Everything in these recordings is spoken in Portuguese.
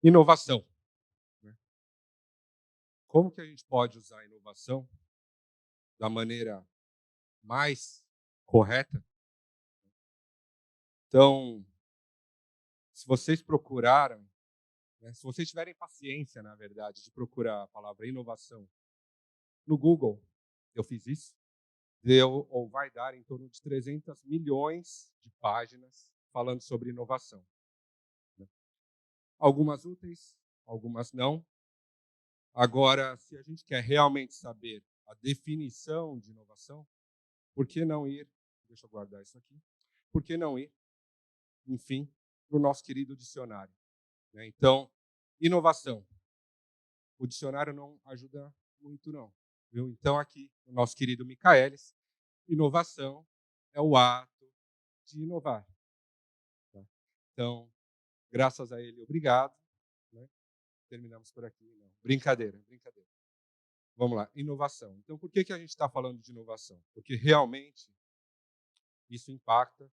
Inovação, né? Como que a gente pode usar a inovação da maneira mais correta? Então, se vocês procuraram, né, se vocês tiverem paciência, na verdade, de procurar a palavra inovação no Google, eu fiz isso, deu ou vai dar em torno de 300 milhões de páginas falando sobre inovação, né? Algumas úteis, algumas não. Agora, se a gente quer realmente saber a definição de inovação, por que não ir, deixa eu guardar isso aqui, por que não ir, enfim, para o nosso querido dicionário, né? Então, inovação. O dicionário não ajuda muito, não, viu? Então, aqui, o nosso querido Michaelis, inovação é o ato de inovar, tá? Então, graças a ele, obrigado, né? Terminamos por aqui. Não. Brincadeira, brincadeira. Vamos lá, inovação. Então, por que a gente está falando de inovação? Porque realmente isso impacta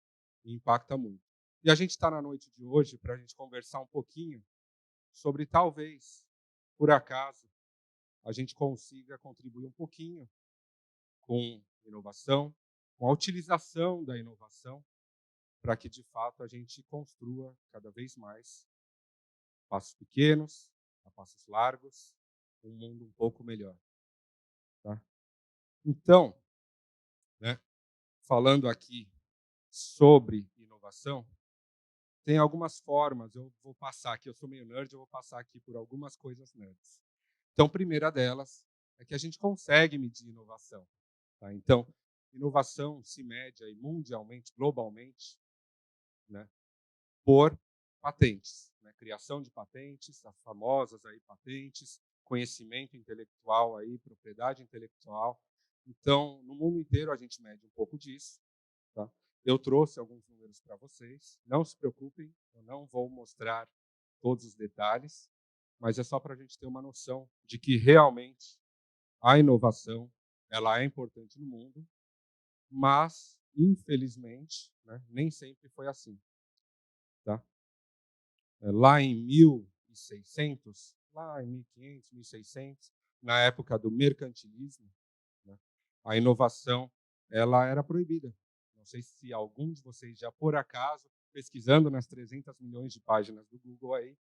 e impacta muito. E a gente está na noite de hoje para a gente conversar um pouquinho sobre talvez, por acaso, a gente consiga contribuir um pouquinho com inovação, com a utilização da inovação, para que de fato a gente construa cada vez mais passos pequenos, a passos largos, um mundo um pouco melhor. Tá? Então, né, falando aqui sobre inovação, tem algumas formas, eu vou passar aqui, eu sou meio nerd, eu vou passar aqui por algumas coisas nerds. Então, a primeira delas é que a gente consegue medir inovação. Tá? Então, inovação se mede aí mundialmente, globalmente, né, por patentes, né? Criação de patentes, as famosas aí patentes, conhecimento intelectual aí, propriedade intelectual. Então, no mundo inteiro a gente mede um pouco disso, tá? Eu trouxe alguns números para vocês. Não se preocupem, eu não vou mostrar todos os detalhes, mas é só para a gente ter uma noção de que realmente a inovação ela é importante no mundo, mas infelizmente, né, nem sempre foi assim, tá? Lá em 1600, lá em 1500, 1600, na época do mercantilismo, né, a inovação ela era proibida. Não sei se algum de vocês já, por acaso, pesquisando nas 300 milhões de páginas do Google aí,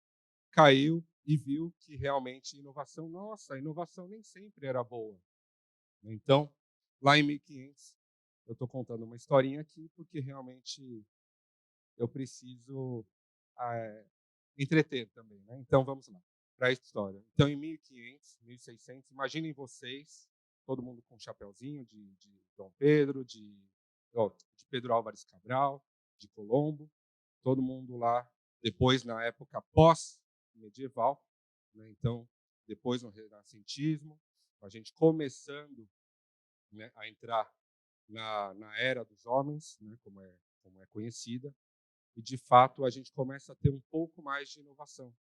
caiu e viu que realmente inovação, nossa, a inovação nem sempre era boa. Então, lá em 1500, eu estou contando uma historinha aqui porque realmente eu preciso eh, entreter também, né? Então vamos lá para a história. Então em 1500, 1600, imaginem vocês, todo mundo com um chapeuzinho de Dom Pedro, de Pedro Álvares Cabral, de Colombo, todo mundo lá depois na época pós-medieval, né? Então depois no renascentismo, a gente começando, né, a entrar na era dos homens, né, como é conhecida, e de fato a gente começa a ter um pouco mais de inovação.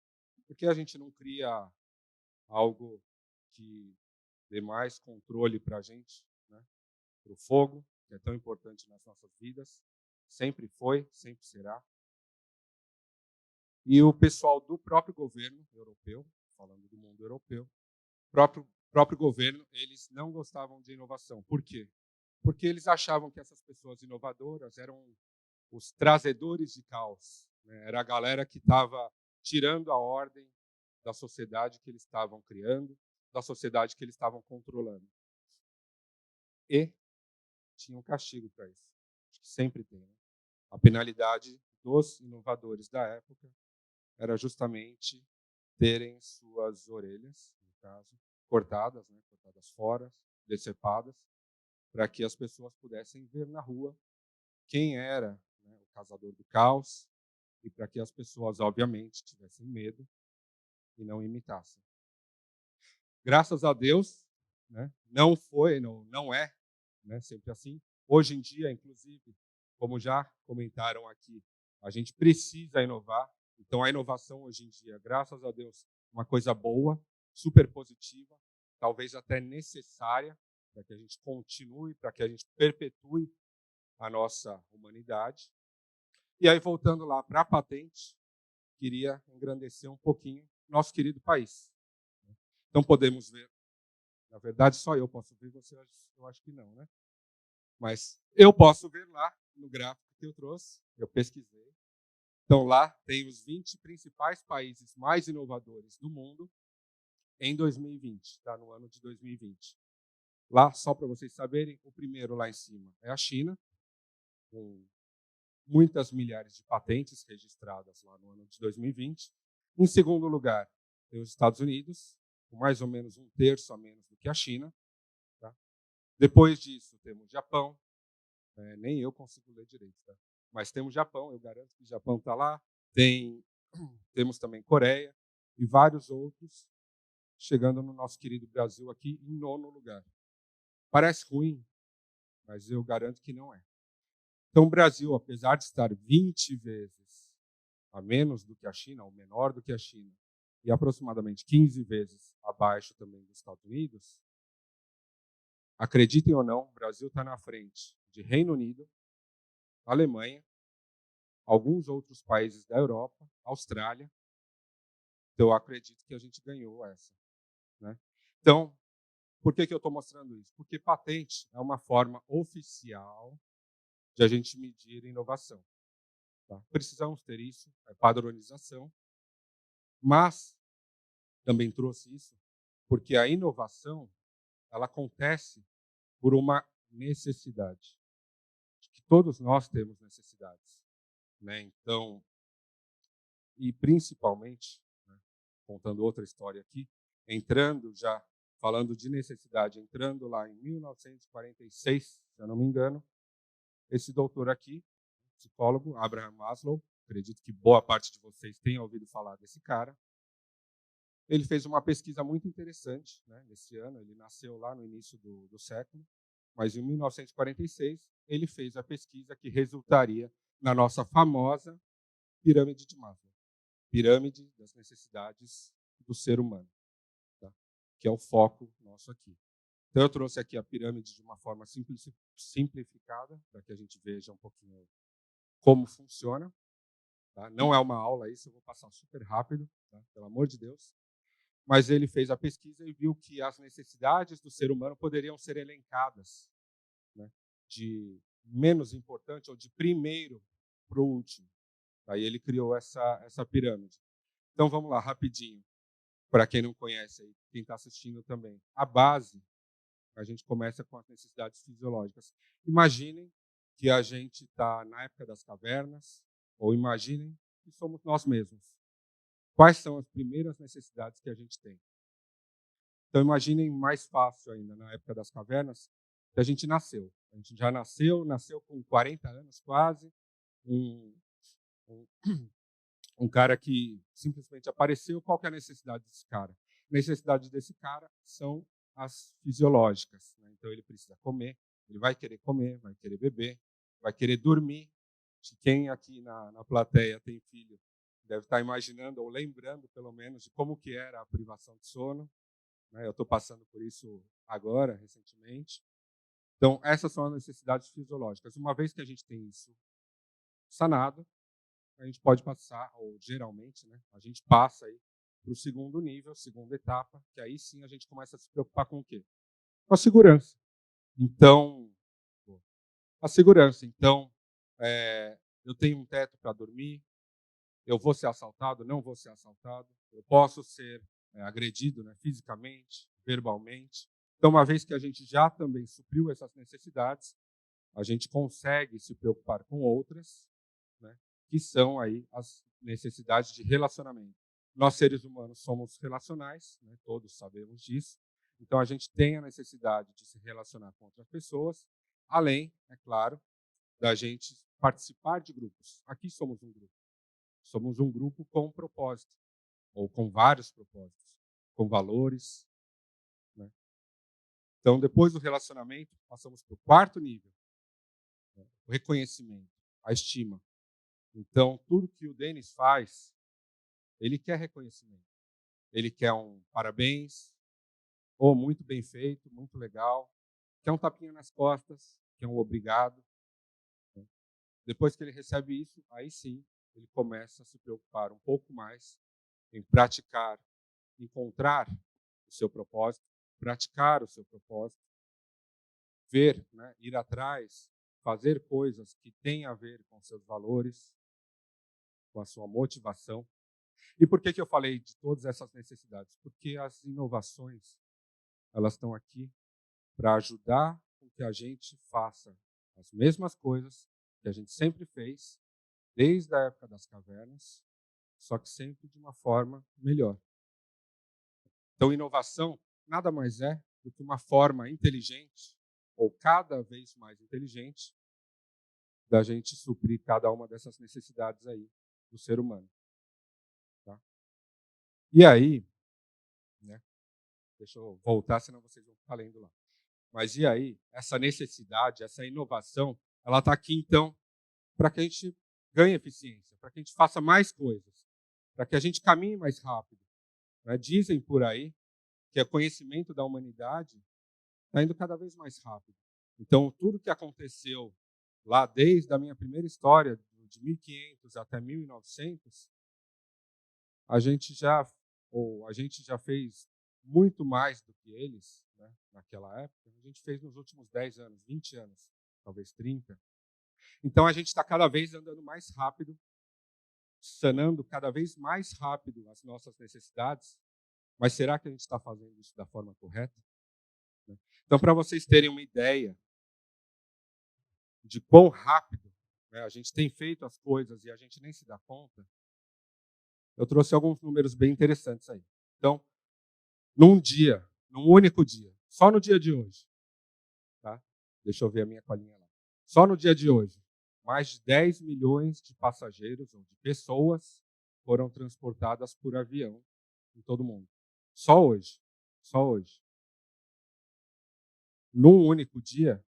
Por que a gente não cria algo que dê mais controle para a gente, né? Para o fogo, que é tão importante nas nossas vidas, sempre foi, sempre será. E o pessoal do próprio governo europeu, falando do mundo europeu, próprio governo, eles não gostavam de inovação. Por quê? Porque eles achavam que essas pessoas inovadoras eram os trazedores de caos, né? Era a galera que estava tirando a ordem da sociedade que eles estavam criando, da sociedade que eles estavam controlando. E tinha um castigo para isso. Acho que sempre tem, né? A penalidade dos inovadores da época era justamente terem suas orelhas, no caso, cortadas, né? Cortadas fora, decepadas, para que as pessoas pudessem ver na rua quem era, né, o causador do caos, e para que as pessoas, obviamente, tivessem medo e não imitassem. Graças a Deus, né, não foi, não é, né, sempre assim. Hoje em dia, inclusive, como já comentaram aqui, a gente precisa inovar. Então, a inovação hoje em dia, graças a Deus, é uma coisa boa, super positiva, talvez até necessária para que a gente continue, para que a gente perpetue a nossa humanidade. E aí, voltando lá para a patente, queria engrandecer um pouquinho nosso querido país. Então podemos ver, na verdade só eu posso ver, você eu acho que não, né? Mas eu posso ver lá no gráfico que eu trouxe, eu pesquisei. Então lá tem os 20 principais países mais inovadores do mundo em 2020, tá? No ano de 2020. Lá, só para vocês saberem, o primeiro lá em cima é a China, com muitas milhares de patentes registradas lá no ano de 2020. Em segundo lugar, tem os Estados Unidos, com mais ou menos um terço a menos do que a China. Tá? Depois disso, temos Japão. Nem eu consigo ler direito, tá? Mas temos Japão, eu garanto que o Japão está lá. Temos também Coreia e vários outros, chegando no nosso querido Brasil aqui em nono lugar. Parece ruim, mas eu garanto que não é. Então, o Brasil, apesar de estar 20 vezes a menos do que a China, ou menor do que a China, e aproximadamente 15 vezes abaixo também dos Estados Unidos, acreditem ou não, o Brasil está na frente de Reino Unido, Alemanha, alguns outros países da Europa, Austrália. Então, eu acredito que a gente ganhou essa. Né? Então, por que eu estou mostrando isso? Porque patente é uma forma oficial de a gente medir inovação. Tá? Precisamos ter isso, é padronização, mas também trouxe isso porque a inovação ela acontece por uma necessidade. Que todos nós temos necessidades, né? Então, e principalmente, né, contando outra história aqui, entrando já falando de necessidade, entrando lá em 1946, se eu não me engano, esse doutor aqui, psicólogo, Abraham Maslow, acredito que boa parte de vocês tenha ouvido falar desse cara. Ele fez uma pesquisa muito interessante, né, nesse ano, ele nasceu lá no início do século, mas em 1946 ele fez a pesquisa que resultaria na nossa famosa pirâmide de Maslow, pirâmide das necessidades do ser humano, tá? Que é o foco nosso aqui. Então eu trouxe aqui a pirâmide de uma forma simplificada, para que a gente veja um pouquinho como funciona. Tá? Não é uma aula isso, eu vou passar super rápido, tá? Pelo amor de Deus. Mas ele fez a pesquisa e viu que as necessidades do ser humano poderiam ser elencadas, né, de menos importante ou de primeiro para o último. Aí ele criou essa pirâmide. Então vamos lá, rapidinho, para quem não conhece, aí, quem está assistindo também. A base, a gente começa com as necessidades fisiológicas. Imaginem que a gente está na época das cavernas, ou imaginem que somos nós mesmos. Quais são as primeiras necessidades que a gente tem? Então, imaginem mais fácil ainda, na época das cavernas, que a gente nasceu. A gente já nasceu com 40 anos quase, um, um, um cara que simplesmente apareceu. Qual que é a necessidade desse cara? A necessidade desse cara são as fisiológicas. Né? Então, ele precisa comer, ele vai querer beber, vai querer dormir. Quem aqui na plateia tem filho deve estar imaginando ou lembrando, pelo menos, de como que era a privação de sono. Eu estou passando por isso agora, recentemente. Então, essas são as necessidades fisiológicas. Uma vez que a gente tem isso sanado, a gente pode passar, ou geralmente, né, a gente passa aí para o segundo nível, segunda etapa, que aí sim a gente começa a se preocupar com o quê? Com a segurança. Então, a segurança. Então, eu tenho um teto para dormir, eu vou ser assaltado, não vou ser assaltado, eu posso ser agredido, né, fisicamente, verbalmente. Então, uma vez que a gente já também supriu essas necessidades, a gente consegue se preocupar com outras, né, que são aí as necessidades de relacionamento. Nós, seres humanos, somos relacionais, né, todos sabemos disso. Então, a gente tem a necessidade de se relacionar com outras pessoas, além, é claro, da gente participar de grupos. Aqui somos um grupo. Somos um grupo com um propósito, ou com vários propósitos, com valores. Né? Então, depois do relacionamento, passamos para o quarto nível, né? O reconhecimento, a estima. Então, tudo que o Denis faz, ele quer reconhecimento. Ele quer um parabéns, ou muito bem feito, muito legal, quer um tapinha nas costas, quer um obrigado. Né? Depois que ele recebe isso, aí sim, ele começa a se preocupar um pouco mais em praticar, encontrar o seu propósito, praticar o seu propósito, ver, né, ir atrás, fazer coisas que têm a ver com seus valores, com a sua motivação. E por que eu falei de todas essas necessidades? Porque as inovações, elas estão aqui para ajudar com que a gente faça as mesmas coisas que a gente sempre fez, desde a época das cavernas, só que sempre de uma forma melhor. Então, inovação nada mais é do que uma forma inteligente, ou cada vez mais inteligente, da gente suprir cada uma dessas necessidades aí do ser humano. Tá? E aí, né, deixa eu voltar, senão vocês vão ficar lendo lá. Mas e aí, essa necessidade, essa inovação, ela está aqui, então, para que a gente ganhe eficiência, para que a gente faça mais coisas, para que a gente caminhe mais rápido. Né? Dizem por aí que o conhecimento da humanidade está indo cada vez mais rápido. Então, tudo que aconteceu lá desde a minha primeira história, de 1500 até 1900, a gente já fez muito mais do que eles, né, naquela época. A gente fez nos últimos 10 anos, 20 anos, talvez 30. Então, a gente está cada vez andando mais rápido, sanando cada vez mais rápido as nossas necessidades. Mas será que a gente está fazendo isso da forma correta? Então, para vocês terem uma ideia de quão rápido, né, a gente tem feito as coisas e a gente nem se dá conta, eu trouxe alguns números bem interessantes aí. Então, num dia, num único dia, só no dia de hoje, tá? Deixa eu ver a minha colinha lá. Só no dia de hoje, mais de 10 milhões de passageiros ou de pessoas foram transportadas por avião em todo o mundo. Só hoje. Só hoje. Num único dia,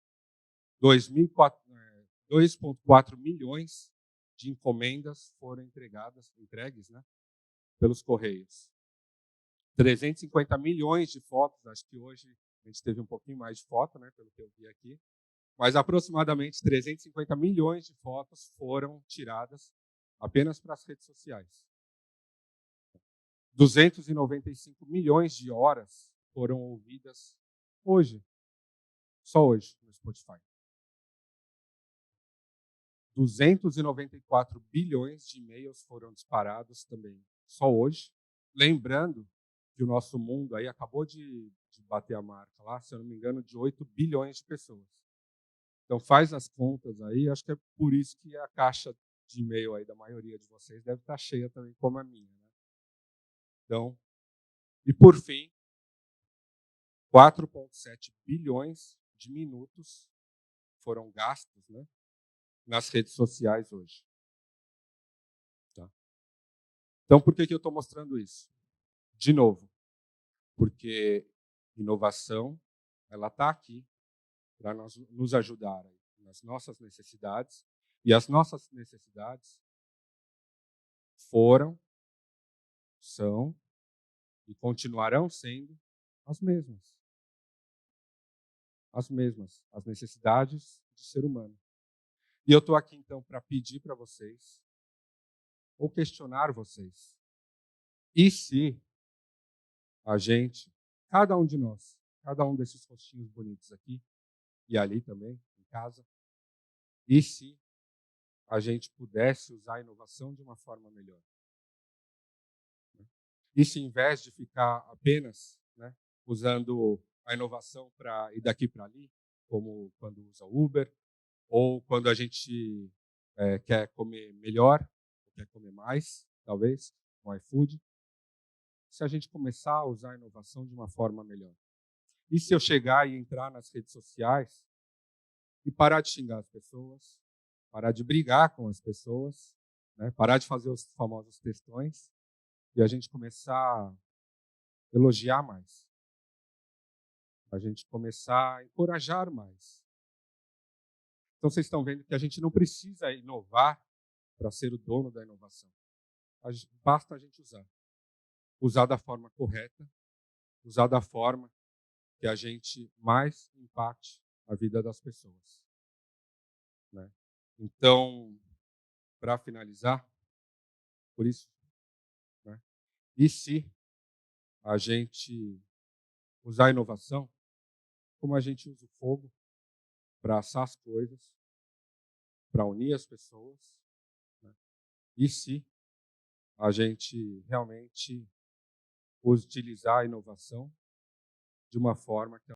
2,4 milhões de encomendas foram entregues, né, pelos Correios. 350 milhões de fotos, acho que hoje a gente teve um pouquinho mais de foto, né, pelo que eu vi aqui, mas aproximadamente 350 milhões de fotos foram tiradas apenas para as redes sociais. 295 milhões de horas foram ouvidas hoje, só hoje, no Spotify. 294 bilhões de e-mails foram disparados também, só hoje. Lembrando que o nosso mundo aí acabou de bater a marca lá, se eu não me engano, de 8 bilhões de pessoas. Então faz as contas aí, acho que é por isso que a caixa de e-mail aí da maioria de vocês deve estar cheia também, como a minha. Né? Então, e por fim, 4,7 bilhões de minutos foram gastos, né, nas redes sociais hoje. Tá? Então, por que eu estou mostrando isso? De novo, porque inovação ela está aqui para nos ajudar nas nossas necessidades, e as nossas necessidades foram, são e continuarão sendo as mesmas. As mesmas, as necessidades do ser humano. E eu estou aqui, então, para pedir para vocês, ou questionar vocês, e se a gente, cada um de nós, cada um desses rostinhos bonitos aqui, e ali também, em casa, e se a gente pudesse usar a inovação de uma forma melhor? E se, em vez de ficar apenas, né, usando a inovação para ir daqui para ali, como quando usa Uber, ou quando a gente quer comer melhor, ou quer comer mais, talvez, com iFood, se a gente começar a usar a inovação de uma forma melhor? E se eu chegar e entrar nas redes sociais e parar de xingar as pessoas, parar de brigar com as pessoas, né, parar de fazer os famosos textões, e a gente começar a elogiar mais, a gente começar a encorajar mais. Então, vocês estão vendo que a gente não precisa inovar para ser o dono da inovação. Basta a gente usar. Usar da forma correta, usar da forma que a gente mais impacte a vida das pessoas. Né? Então, para finalizar, Por isso, né? E se a gente usar a inovação como a gente usa o fogo para assar as coisas, para unir as pessoas, né? E se a gente realmente utilizar a inovação de uma forma que